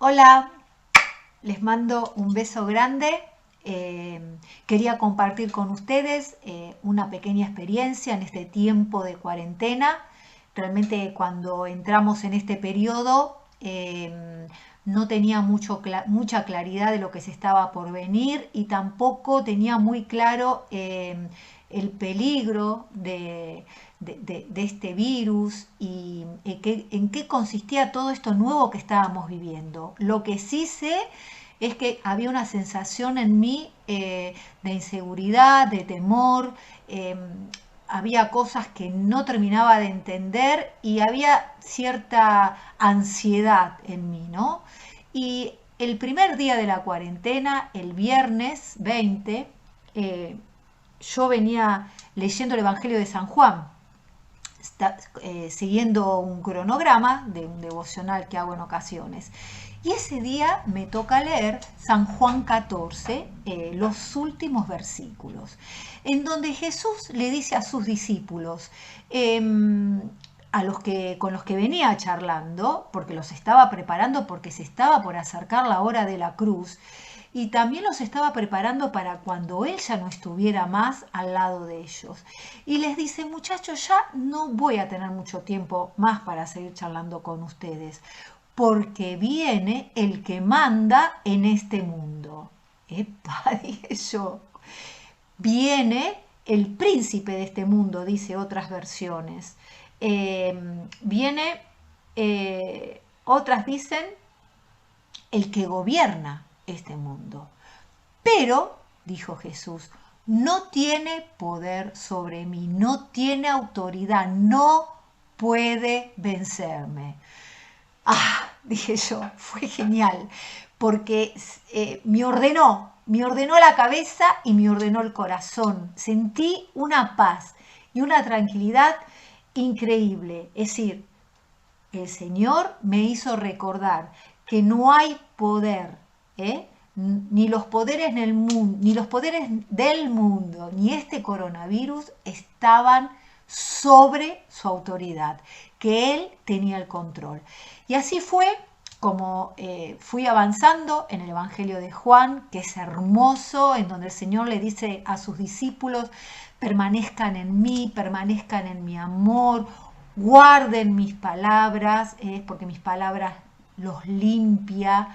Hola, les mando un beso grande. Quería compartir con ustedes una pequeña experiencia en este tiempo de cuarentena. Realmente cuando entramos en este periodo no tenía mucha claridad de lo que se estaba por venir y tampoco tenía muy claro el peligro de este virus y en qué consistía todo esto nuevo que estábamos viviendo. Lo que sí sé es que había una sensación en mí de inseguridad, de temor, eh, había cosas que no terminaba de entender y había cierta ansiedad en mí, ¿no? Y el primer día de la cuarentena, el viernes 20, yo venía leyendo el Evangelio de San Juan, siguiendo un cronograma de un devocional que hago en ocasiones. Y ese día me toca leer San Juan 14, los últimos versículos, en donde Jesús le dice a sus discípulos, con los que venía charlando, porque los estaba preparando, porque se estaba por acercar la hora de la cruz, y también los estaba preparando para cuando él ya no estuviera más al lado de ellos. Y les dice, muchachos, ya no voy a tener mucho tiempo más para seguir charlando con ustedes, porque viene el que manda en este mundo. Epa, dije yo, viene el príncipe de este mundo, dice otras versiones. Viene, otras dicen, el que gobierna este mundo. Pero, dijo Jesús, no tiene poder sobre mí, no tiene autoridad, no puede vencerme. Ah, dije yo, fue genial, porque me ordenó la cabeza y me ordenó el corazón. Sentí una paz y una tranquilidad increíble. Es decir, el Señor me hizo recordar que no hay poder, ¿eh? Ni los poderes del mundo, ni los poderes del mundo, ni este coronavirus estaban sobre su autoridad, que Él tenía el control. Y así fue como fui avanzando en el Evangelio de Juan, que es hermoso, en donde el Señor le dice a sus discípulos, permanezcan en mí, permanezcan en mi amor, guarden mis palabras, porque mis palabras los limpia,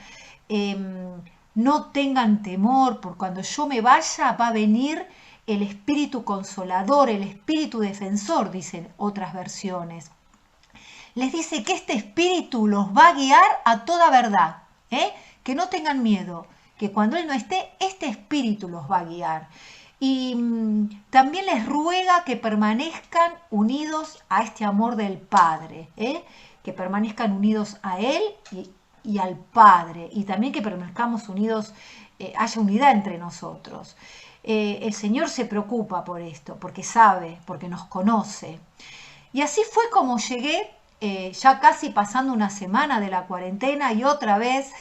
no tengan temor, porque cuando yo me vaya va a venir el espíritu consolador, el espíritu defensor, dicen otras versiones. Les dice que este espíritu los va a guiar a toda verdad, que no tengan miedo, que cuando Él no esté, este espíritu los va a guiar. Y también les ruega que permanezcan unidos a este amor del Padre, que permanezcan unidos a Él y al Padre, y también que permanezcamos unidos, haya unidad entre nosotros. El Señor se preocupa por esto, porque sabe, porque nos conoce. Y así fue como llegué, ya casi pasando una semana de la cuarentena y otra vez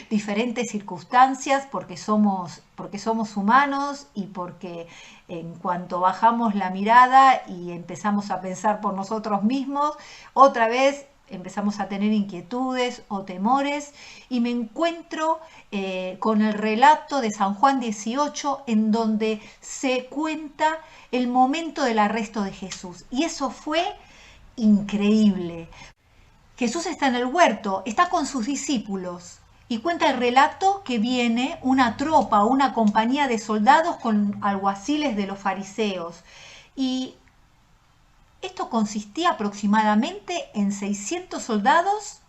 diferentes circunstancias porque somos humanos y porque en cuanto bajamos la mirada y empezamos a pensar por nosotros mismos, otra vez empezamos a tener inquietudes o temores y me encuentro con el relato de San Juan 18 en donde se cuenta el momento del arresto de Jesús. Y eso fue increíble. Jesús está en el huerto, está con sus discípulos y cuenta el relato que viene una tropa, una compañía de soldados con alguaciles de los fariseos. Y esto consistía aproximadamente en 600 soldados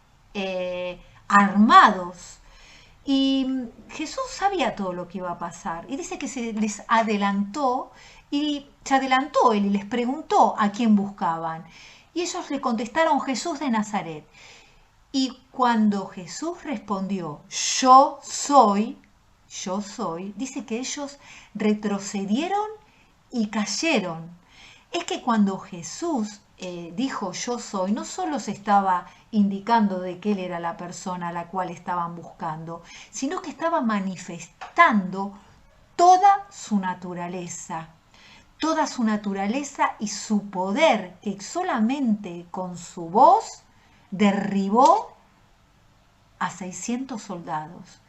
armados. Y Jesús sabía todo lo que iba a pasar. Y dice que se les adelantó y se adelantó él y les preguntó a quién buscaban. Y ellos le contestaron Jesús de Nazaret. Y cuando Jesús respondió, yo soy, dice que ellos retrocedieron y cayeron. Es que cuando Jesús dijo yo soy, no solo se estaba indicando de que Él era la persona a la cual estaban buscando, sino que estaba manifestando toda su naturaleza y su poder, que solamente con su voz derribó a 600 soldados.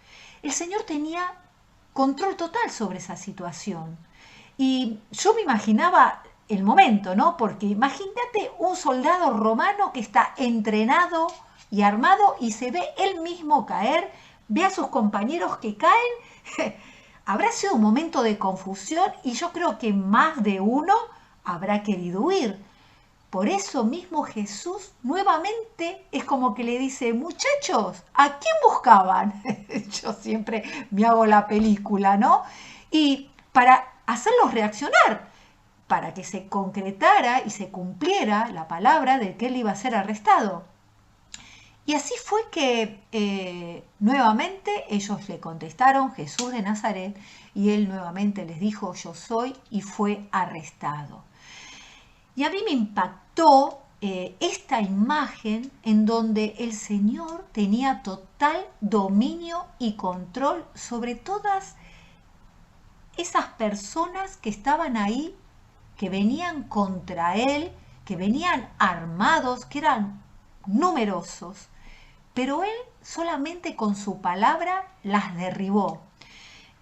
El Señor tenía control total sobre esa situación. Y yo me imaginaba el momento, ¿no? Porque imagínate un soldado romano que está entrenado y armado y se ve él mismo caer, ve a sus compañeros que caen. Habrá sido un momento de confusión y yo creo que más de uno habrá querido huir. Por eso mismo Jesús nuevamente es como que le dice, muchachos, ¿a quién buscaban? Yo siempre me hago la película, ¿no? Y para hacerlos reaccionar, para que se concretara y se cumpliera la palabra de que él iba a ser arrestado. Y así fue que nuevamente ellos le contestaron, Jesús de Nazaret, y él nuevamente les dijo, yo soy, y fue arrestado. Y a mí me impactó esta imagen en donde el Señor tenía total dominio y control sobre todas esas personas que estaban ahí, que venían contra Él, que venían armados, que eran numerosos, pero Él solamente con su palabra las derribó.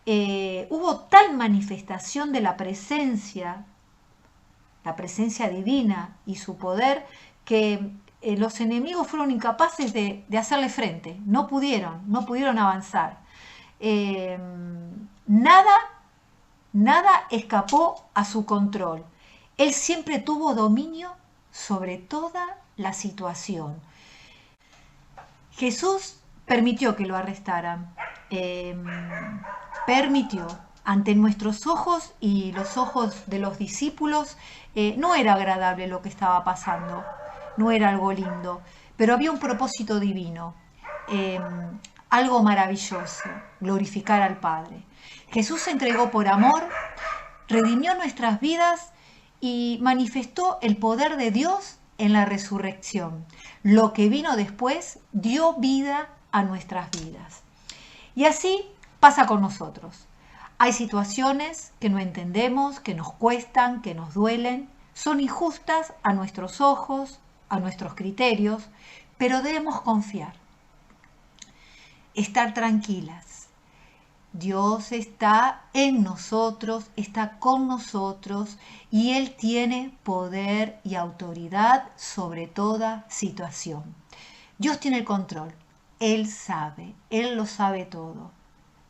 Hubo tal manifestación de la presencia divina y su poder, que los enemigos fueron incapaces de hacerle frente, no pudieron avanzar. Nada escapó a su control. Él siempre tuvo dominio sobre toda la situación. Jesús permitió que lo arrestaran, permitió. Ante nuestros ojos y los ojos de los discípulos, no era agradable lo que estaba pasando, no era algo lindo, pero había un propósito divino, algo maravilloso, glorificar al Padre. Jesús se entregó por amor, redimió nuestras vidas y manifestó el poder de Dios en la resurrección. Lo que vino después dio vida a nuestras vidas. Y así pasa con nosotros. Hay situaciones que no entendemos, que nos cuestan, que nos duelen, son injustas a nuestros ojos, a nuestros criterios, pero debemos confiar, estar tranquilas. Dios está en nosotros, está con nosotros y Él tiene poder y autoridad sobre toda situación. Dios tiene el control, Él sabe, Él lo sabe todo.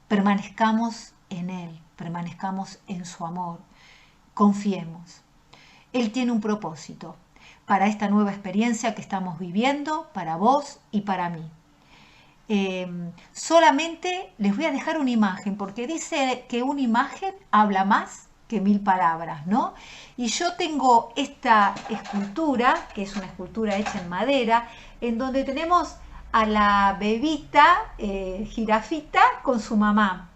Permanezcamos en Él, permanezcamos en su amor, confiemos. Él tiene un propósito para esta nueva experiencia que estamos viviendo, para vos y para mí. Solamente les voy a dejar una imagen, porque dice que una imagen habla más que 1000 palabras, ¿no? Y yo tengo esta escultura, que es una escultura hecha en madera, en donde tenemos a la bebita jirafita con su mamá.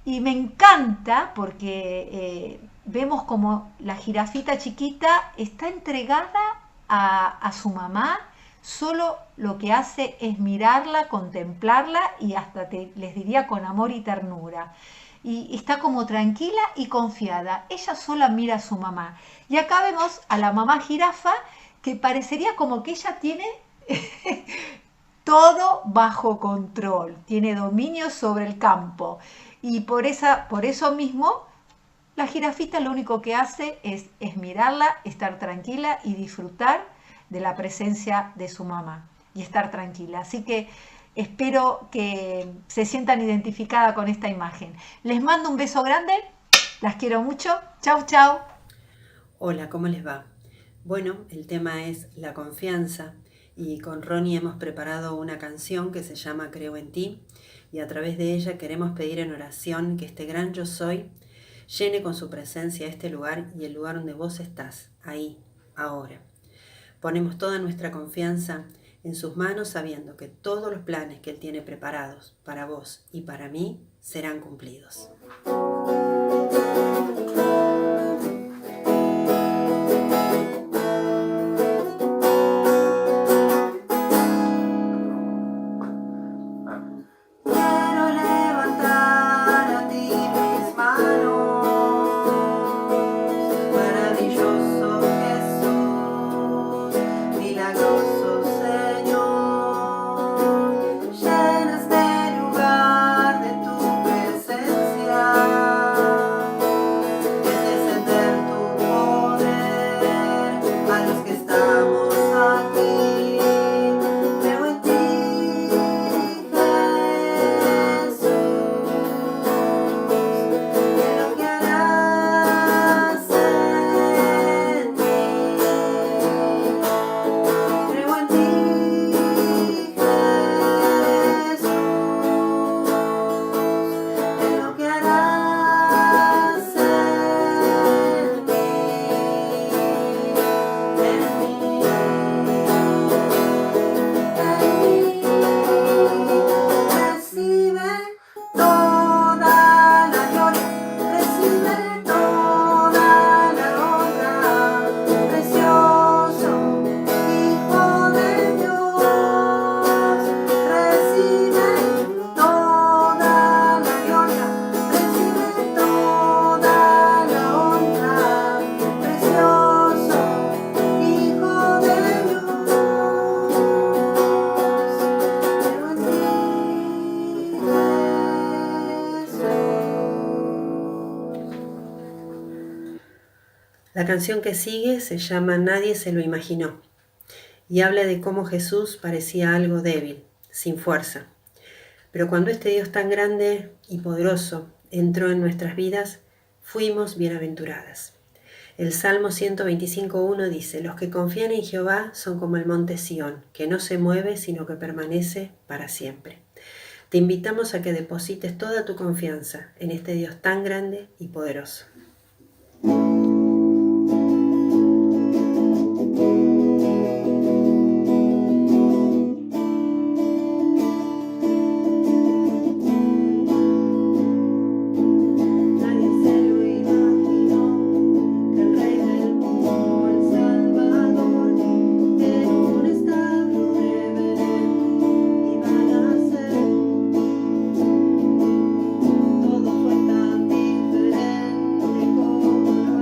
Y me encanta porque vemos como la jirafita chiquita está entregada a su mamá, solo lo que hace es mirarla, contemplarla y hasta les diría con amor y ternura. Y está como tranquila y confiada. Ella sola mira a su mamá. Y acá vemos a la mamá jirafa que parecería como que ella tiene todo bajo control, tiene dominio sobre el campo. Y por eso mismo, la jirafita lo único que hace es mirarla, estar tranquila y disfrutar de la presencia de su mamá y estar tranquila. Así que espero que se sientan identificadas con esta imagen. Les mando un beso grande, las quiero mucho. Chau, chau. Hola, ¿cómo les va? Bueno, el tema es la confianza y con Ronnie hemos preparado una canción que se llama Creo en ti y a través de ella queremos pedir en oración que este gran yo soy llene con su presencia este lugar y el lugar donde vos estás, ahí, ahora. Ponemos toda nuestra confianza en sus manos sabiendo que todos los planes que Él tiene preparados para vos y para mí serán cumplidos. Milagroso Señor, llena que estamos aquí. Creo en ti, Jesús, en lo que harás en mí. Creo en ti, Jesús, en lo que harás en mí. Recibe toda la gloria, recibe toda la honra, precioso Hijo de Dios. Recibe toda la gloria, recibe toda la honra, precioso Hijo de Dios. Creo en ti, Jesús. La canción que sigue se llama Nadie se lo imaginó y habla de cómo Jesús parecía algo débil, sin fuerza. Pero cuando este Dios tan grande y poderoso entró en nuestras vidas, fuimos bienaventuradas. El Salmo 125:1 dice: los que confían en Jehová son como el monte Sión, que no se mueve, sino que permanece para siempre. Te invitamos a que deposites toda tu confianza en este Dios tan grande y poderoso. Nadie se lo imaginó, que el Rey del mundo, el Salvador, en un establo de Belén iba a nacer. Todo fue tan diferente como lo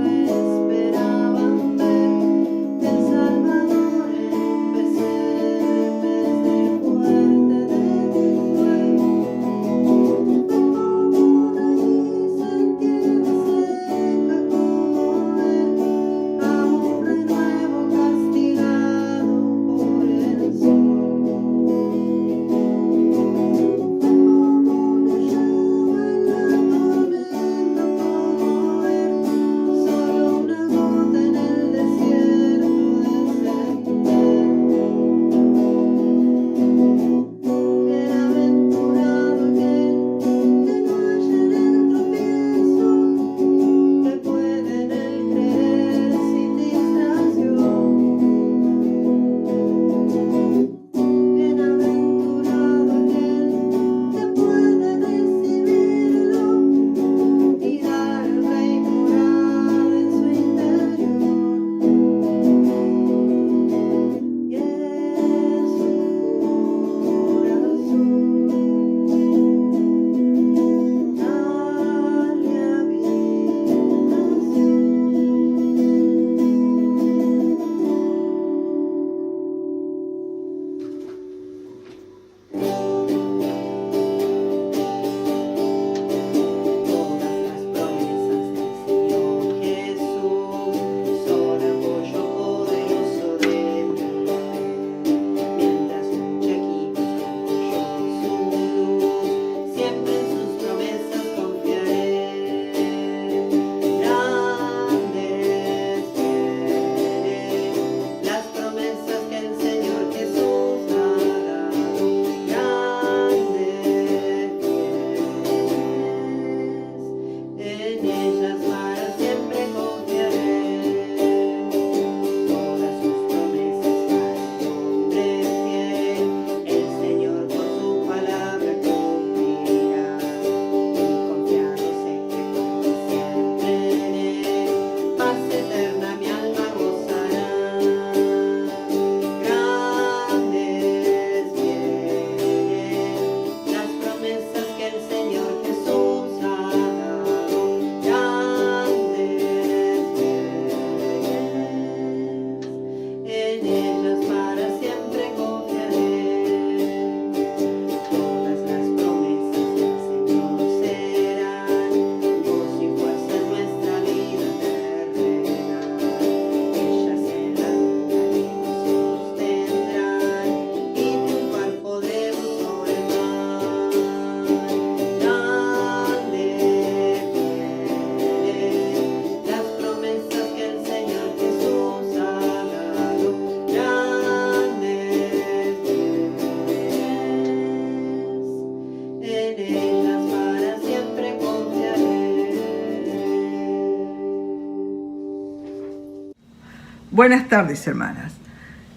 Buenas tardes, hermanas.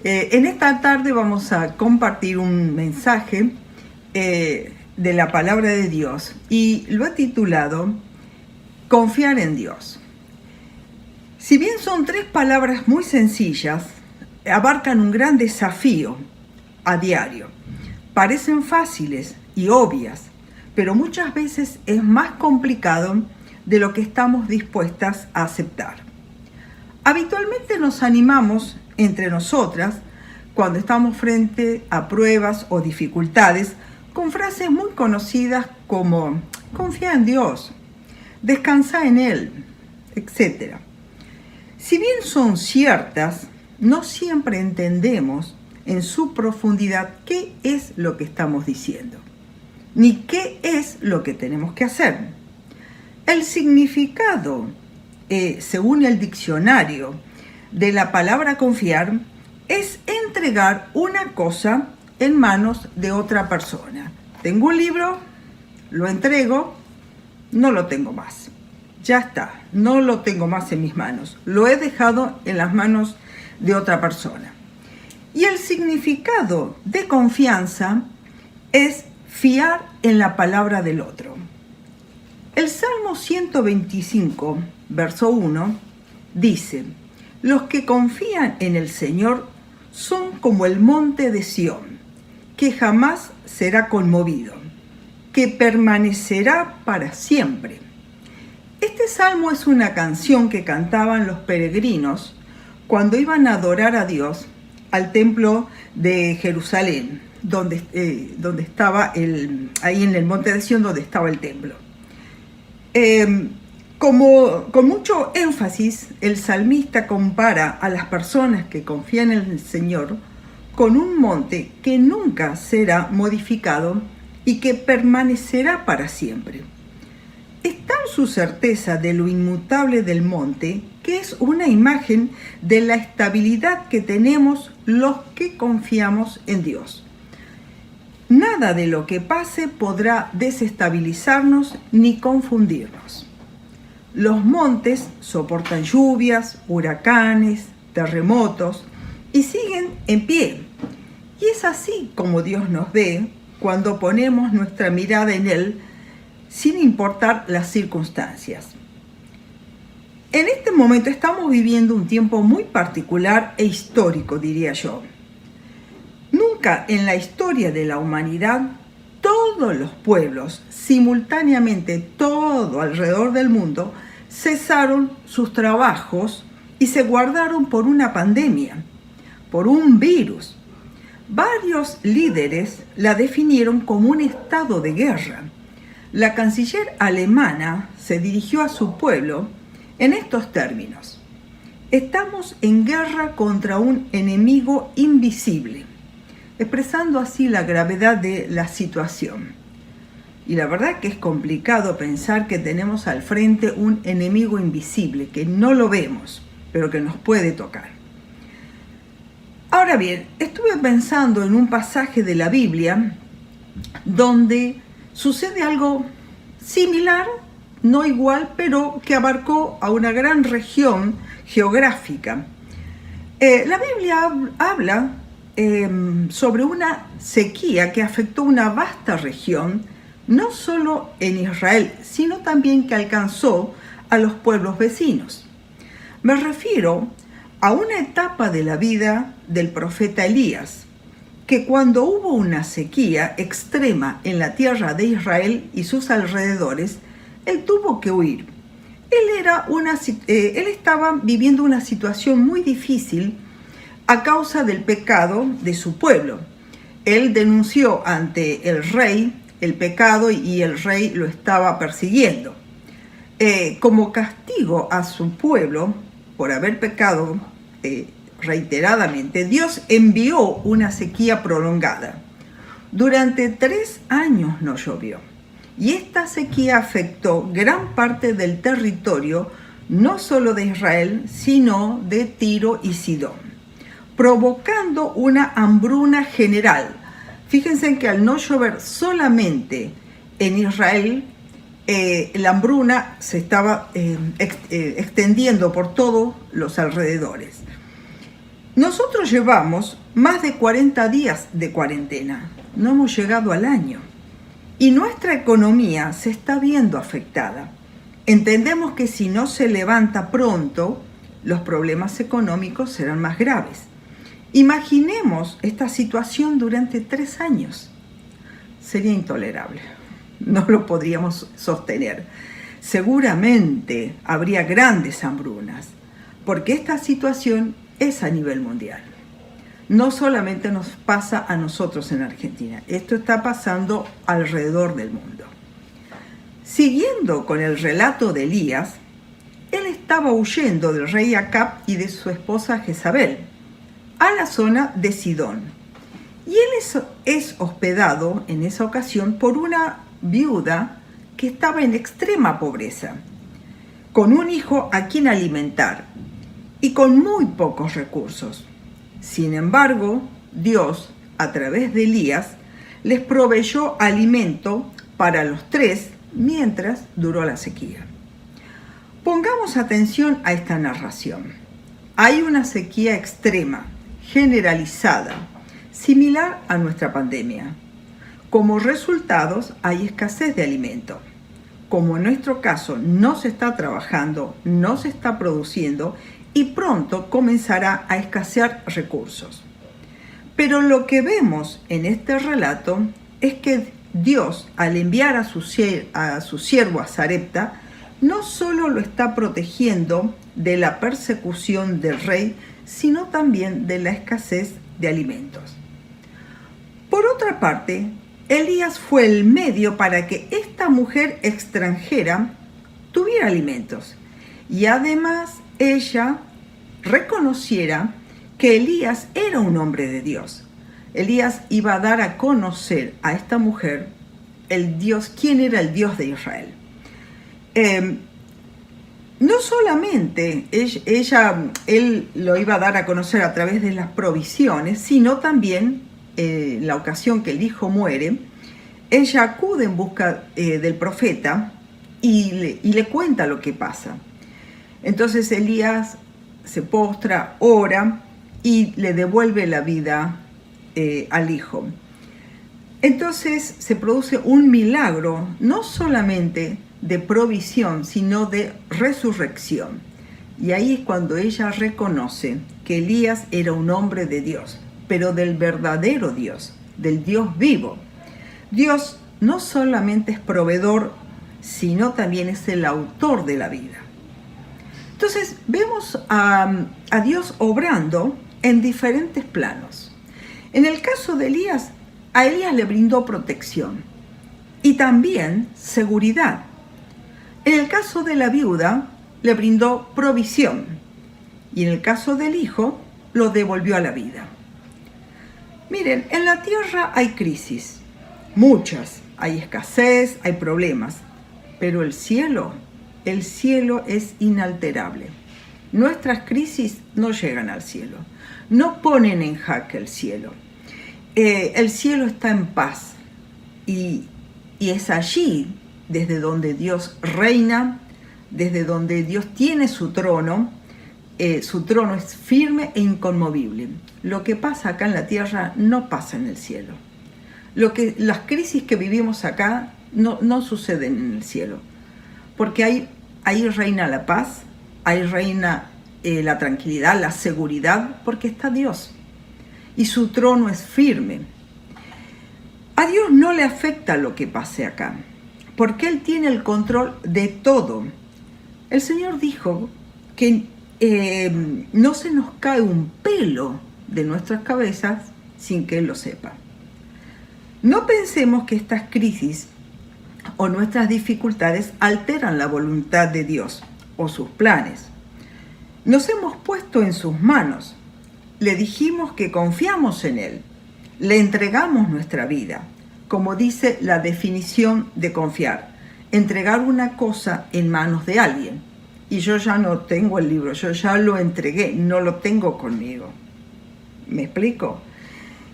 En esta tarde vamos a compartir un mensaje de la palabra de Dios y lo he titulado Confiar en Dios. Si bien son 3 palabras muy sencillas, abarcan un gran desafío a diario. Parecen fáciles y obvias, pero muchas veces es más complicado de lo que estamos dispuestas a aceptar. Habitualmente nos animamos entre nosotras cuando estamos frente a pruebas o dificultades con frases muy conocidas como confía en Dios, descansa en Él, etc. Si bien son ciertas, no siempre entendemos en su profundidad qué es lo que estamos diciendo, ni qué es lo que tenemos que hacer. El significado, según el diccionario, de la palabra confiar es entregar una cosa en manos de otra persona. Tengo un libro, lo entrego, no lo tengo más. Ya está, no lo tengo más en mis manos. Lo he dejado en las manos de otra persona. Y el significado de confianza es fiar en la palabra del otro. El Salmo 125, verso 1, dice: los que confían en el Señor son como el monte de Sión, que jamás será conmovido, que permanecerá para siempre. Este salmo es una canción que cantaban los peregrinos cuando iban a adorar a Dios al templo de Jerusalén, donde estaba ahí en el monte de Sión, donde estaba el templo. Con mucho énfasis, el salmista compara a las personas que confían en el Señor con un monte que nunca será modificado y que permanecerá para siempre. Es tal su certeza de lo inmutable del monte que es una imagen de la estabilidad que tenemos los que confiamos en Dios. Nada de lo que pase podrá desestabilizarnos ni confundirnos. Los montes soportan lluvias, huracanes, terremotos y siguen en pie. Y es así como Dios nos ve cuando ponemos nuestra mirada en Él, sin importar las circunstancias. En este momento estamos viviendo un tiempo muy particular e histórico, diría yo. Nunca en la historia de la humanidad todos los pueblos, simultáneamente todo alrededor del mundo, cesaron sus trabajos y se guardaron por una pandemia, por un virus. Varios líderes la definieron como un estado de guerra. La canciller alemana se dirigió a su pueblo en estos términos: estamos en guerra contra un enemigo invisible, expresando así la gravedad de la situación. Y la verdad que es complicado pensar que tenemos al frente un enemigo invisible, que no lo vemos, pero que nos puede tocar. Ahora bien, estuve pensando en un pasaje de la Biblia donde sucede algo similar, no igual, pero que abarcó a una gran región geográfica. La Biblia habla sobre una sequía que afectó una vasta región, no solo en Israel, sino también que alcanzó a los pueblos vecinos. Me refiero a una etapa de la vida del profeta Elías, que cuando hubo una sequía extrema en la tierra de Israel y sus alrededores, él tuvo que huir. Él estaba viviendo una situación muy difícil a causa del pecado de su pueblo. Él denunció ante el rey el pecado y el rey lo estaba persiguiendo. Como castigo a su pueblo por haber pecado reiteradamente, Dios envió una sequía prolongada. Durante 3 años no llovió. Y esta sequía afectó gran parte del territorio, no solo de Israel, sino de Tiro y Sidón, provocando una hambruna general. Fíjense que al no llover solamente en Israel, la hambruna se estaba extendiendo por todos los alrededores. Nosotros llevamos más de 40 días de cuarentena, no hemos llegado al año y nuestra economía se está viendo afectada. Entendemos que si no se levanta pronto, los problemas económicos serán más graves. Imaginemos esta situación durante 3 años. Sería intolerable, no lo podríamos sostener. Seguramente habría grandes hambrunas, porque esta situación es a nivel mundial. No solamente nos pasa a nosotros en Argentina, esto está pasando alrededor del mundo. Siguiendo con el relato de Elías, él estaba huyendo del rey Acab y de su esposa Jezabel a la zona de Sidón. Y él es hospedado en esa ocasión por una viuda que estaba en extrema pobreza, con un hijo a quien alimentar y con muy pocos recursos. Sin embargo, Dios, a través de Elías, les proveyó alimento para los 3 mientras duró la sequía. Pongamos atención a esta narración. Hay una sequía extrema, generalizada, similar a nuestra pandemia. Como resultados, hay escasez de alimento. Como en nuestro caso no se está trabajando, no se está produciendo y pronto comenzará a escasear recursos. Pero lo que vemos en este relato es que Dios, al enviar a su siervo a Sarepta, no solo lo está protegiendo de la persecución del rey, sino también de la escasez de alimentos. Por otra parte, Elías fue el medio para que esta mujer extranjera tuviera alimentos y además ella reconociera que Elías era un hombre de Dios. Elías iba a dar a conocer a esta mujer quién era el Dios de Israel. No solamente él lo iba a dar a conocer a través de las provisiones, sino también la ocasión que el hijo muere, ella acude en busca del profeta y le cuenta lo que pasa. Entonces Elías se postra, ora y le devuelve la vida al hijo. Entonces se produce un milagro, no solamente de provisión, sino de resurrección. Y ahí es cuando ella reconoce que Elías era un hombre de Dios, pero del verdadero Dios, del Dios vivo. Dios no solamente es proveedor, sino también es el autor de la vida. Entonces vemos a Dios obrando en diferentes planos. En el caso de Elías, a Elías le brindó protección y también seguridad. En el caso de la viuda, le brindó provisión y en el caso del hijo, lo devolvió a la vida. Miren, en la tierra hay crisis, muchas, hay escasez, hay problemas, pero el cielo es inalterable. Nuestras crisis no llegan al cielo, no ponen en jaque el cielo. El cielo está en paz y es allí desde donde Dios reina, desde donde Dios tiene su trono es firme e inconmovible. Lo que pasa acá en la tierra no pasa en el cielo. Las crisis que vivimos acá no suceden en el cielo, porque ahí reina la paz, ahí reina la tranquilidad, la seguridad, porque está Dios y su trono es firme. A Dios no le afecta lo que pase acá, porque Él tiene el control de todo. El Señor dijo que no se nos cae un pelo de nuestras cabezas sin que Él lo sepa. No pensemos que estas crisis o nuestras dificultades alteran la voluntad de Dios o sus planes. Nos hemos puesto en sus manos, le dijimos que confiamos en Él, le entregamos nuestra vida, como dice la definición de confiar, entregar una cosa en manos de alguien. Y yo ya no tengo el libro, yo ya lo entregué, no lo tengo conmigo. ¿Me explico?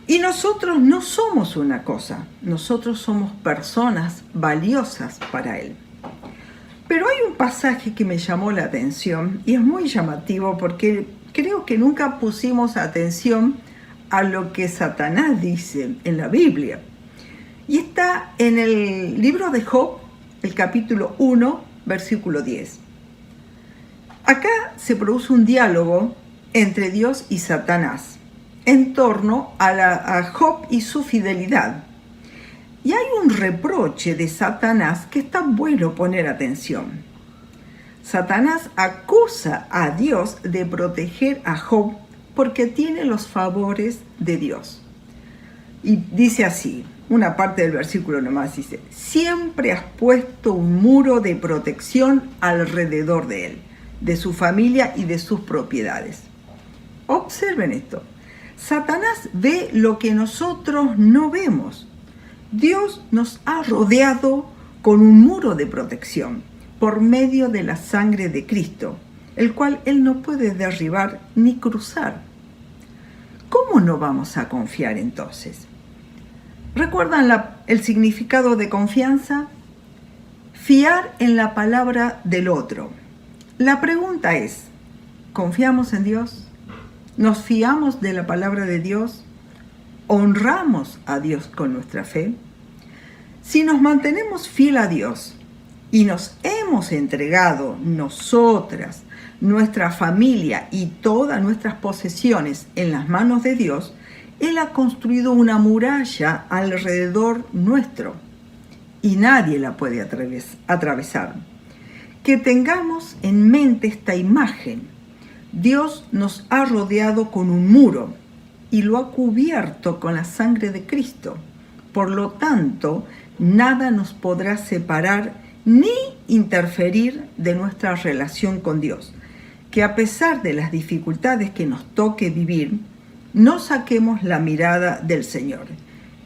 Y nosotros no somos una cosa, nosotros somos personas valiosas para Él. Pero hay un pasaje que me llamó la atención y es muy llamativo porque creo que nunca pusimos atención a lo que Satanás dice en la Biblia. Y está en el libro de Job, el capítulo 1, versículo 10. Acá se produce un diálogo entre Dios y Satanás en torno a Job y su fidelidad. Y hay un reproche de Satanás que está bueno poner atención. Satanás acusa a Dios de proteger a Job porque tiene los favores de Dios. Y dice así, una parte del versículo nomás dice: siempre has puesto un muro de protección alrededor de él, de su familia y de sus propiedades. Observen esto. Satanás ve lo que nosotros no vemos. Dios nos ha rodeado con un muro de protección por medio de la sangre de Cristo, el cual Él no puede derribar ni cruzar. ¿Cómo no vamos a confiar entonces? ¿Recuerdan el significado de confianza? Fiar en la palabra del otro. La pregunta es, ¿confiamos en Dios? ¿Nos fiamos de la palabra de Dios? ¿Honramos a Dios con nuestra fe? Si nos mantenemos fiel a Dios y nos hemos entregado nosotras, nuestra familia y todas nuestras posesiones en las manos de Dios, Él ha construido una muralla alrededor nuestro y nadie la puede atravesar. Que tengamos en mente esta imagen. Dios nos ha rodeado con un muro y lo ha cubierto con la sangre de Cristo. Por lo tanto, nada nos podrá separar ni interferir de nuestra relación con Dios. Que a pesar de las dificultades que nos toque vivir, no saquemos la mirada del Señor.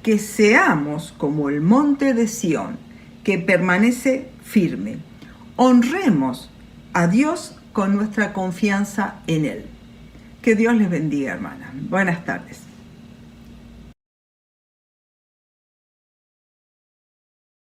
Que seamos como el monte de Sión, que permanece firme. Honremos a Dios con nuestra confianza en Él. Que Dios les bendiga, hermana. Buenas tardes.